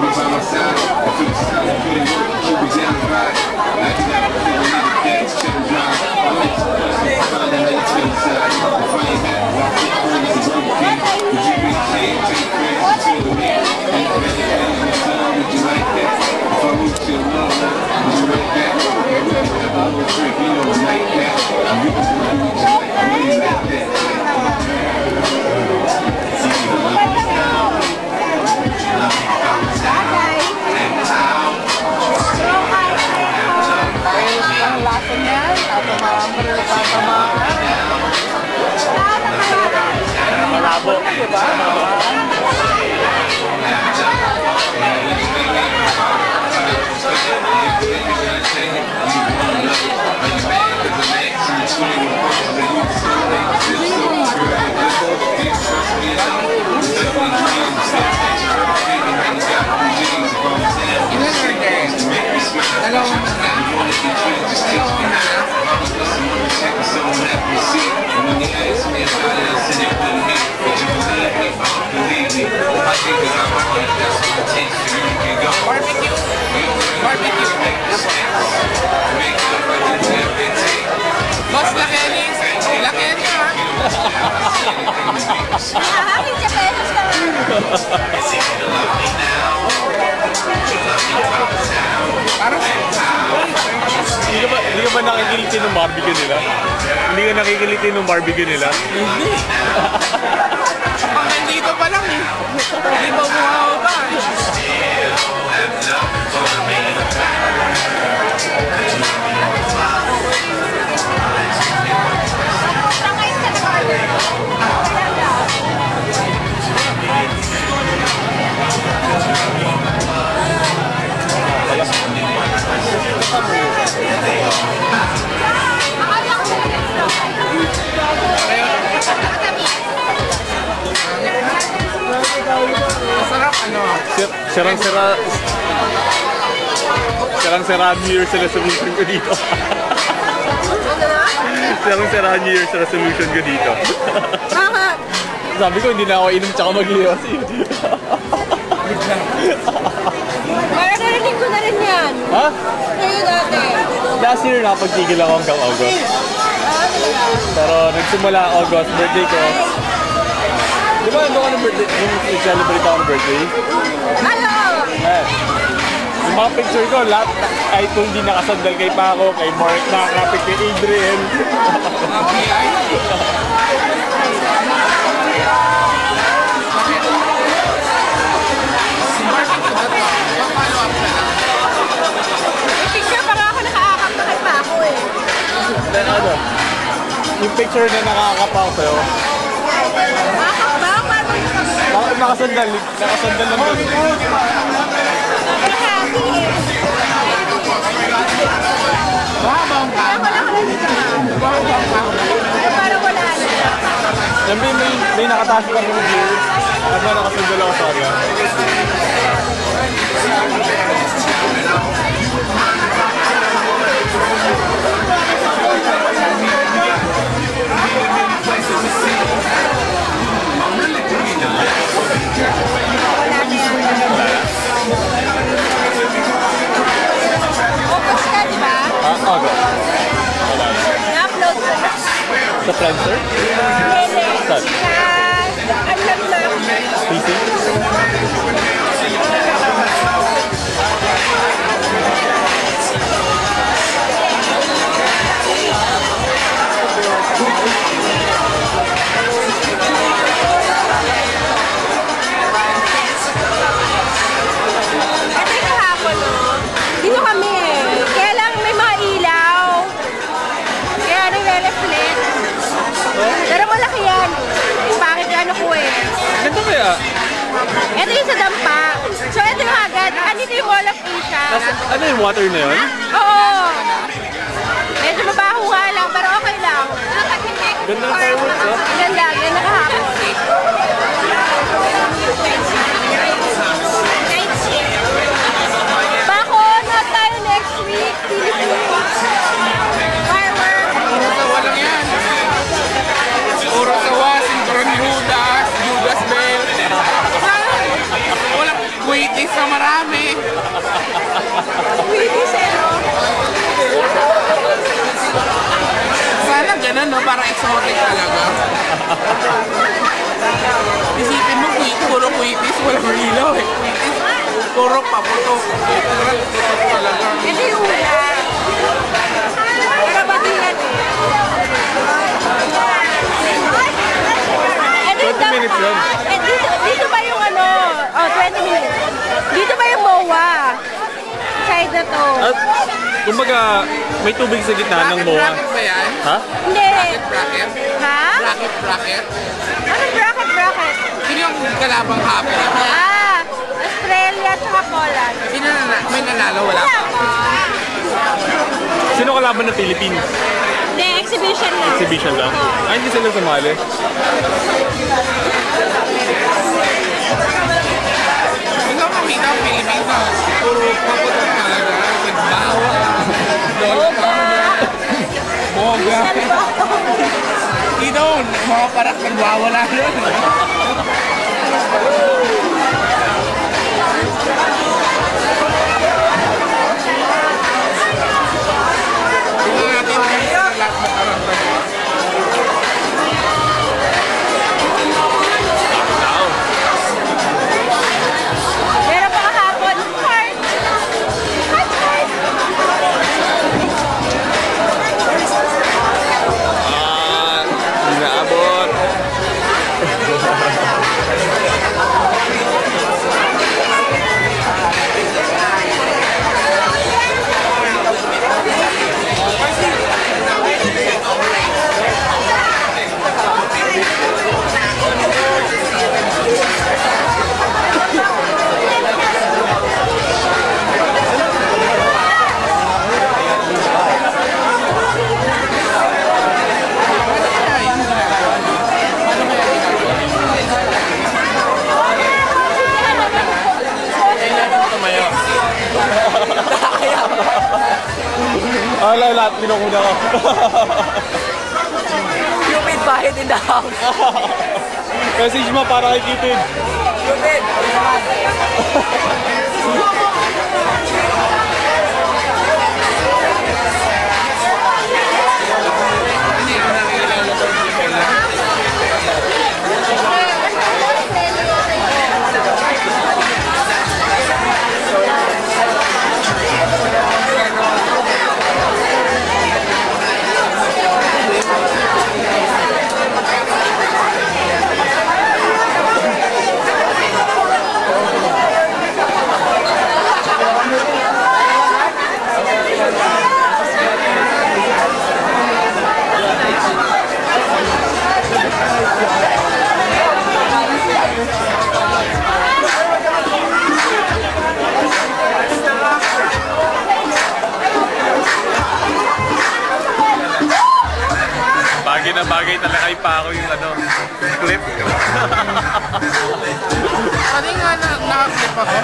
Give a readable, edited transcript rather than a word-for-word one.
be by my side. I feel the sound of putting work, keep it down the ride. Like you never feel another day, chill and drive. I make some questions, find out how you feel inside. If I ain't that, why put burgers and Burger King? Would you be the same, take friends and chill with me? And the best thing in the sun, would you like that? If I move to the mall, would you like that? And we can have a little trip, you know, like that. And we can do each other, I really like that. Ang lasa niyan, Malabo. diba? Boss, laki niya ha? Nakakakit siya pesos ka lang. Hindi ka ba nakikilitin ng barbecue nila? Hindi ka nakikilitin ng barbecue nila? Hindi. Ang nandito pa lang eh. Hindi ba buhaw ba? Trangay ka na Masarap ano? Sirang-sira New Year's resolution ko dito. Sirang-sira New Year's resolution ko dito. Bakit? Sabi ko hindi na ako inom tsaka mag-iwas. Parang narinig ko na rin yan. Ha? Sa'yo dati. Last year nakapagtigil ako hanggang August. Pero nagsimula August, birthday ko. Di ba ano ka ng birthday? Yung nag-celebrate ako ng birthday? Ano? Eh. Yung mga picture ko, lahat, kahit kung hindi nakasandal kay Paco, kay Mark, nakakapit kay Adriel. May picture pa nga ako nakaakap na kay Paco eh. Then ano, yung picture na nakakapa ko sa'yo, Akap ba? Paano nakasandal lang doon. happy eh. Mahabang ka. Wala ko lang dito. Parang wala na. Siyempre may nakataas pa ng views. Ano nakasandal ako sa kanya. Focus ka, di ba? August. Na-upload ko na. Sa Friendster? Hindi. Saan? Unlock lang. PC? Ito yung kahapon, no? Dito kami eh. Kaya lang may mga ilaw. Kaya nire-reflect. Pero malaki yan. Bakit ano ko eh. Ganda kaya? Ito yung sa dampa. So ito yung agad. Andito yung Mall of Asia. Ano yung water na yun? Oo. Medyo mabaho nga lang, pero okay lang. Ganda ng fireworks, oh. Ganda, ganda kahapon. Bako, not tayo next week. Fireworks. Puro sawa lang yan. Puro sawa, sinkron Judas, Judas Bell. Walang Wheaties na marami. Wheaties eh, no? Sana ganun, no? Parang exotic talaga. Isipin mo, puro Wheaties, walang ilaw eh. Wheaties, puro paputok. Talaga. Ito yung ulan. Pero ba't yan eh? 20 minutes yun. Eh, dito ba yung ano? Oh, 20 minutes. Dito ba yung MOA? Side na to. At, kumbaga, may tubig sa gitna ng MOA. Bracket ba yan? Ha? Hindi. Bracket? Ha? Bracket? Anong bracket? Sino yung kalabang happy? Australia at Poland. Sino may nanalo? Wala. Wala pa. Sino kalaban ng Philippines? Hindi, exhibition lang. Exhibition lang. Ay, hindi sila sumali. Ikaw makita ang Pilipinas. Puro paputok talaga. Nagbawa. Boga. Dito, mga parak nagwawala yun. Tingnan natin ang lahat ng karanta. Meron pa kahapon. Heart. Heart. Hindi naabot. Lahat pinukuna ko. Cupid bahid in the house. Message mo para kay Kitid. Cupid! Bagay talaga ay pa ako yung clip. Pwede nga naka-clip ako.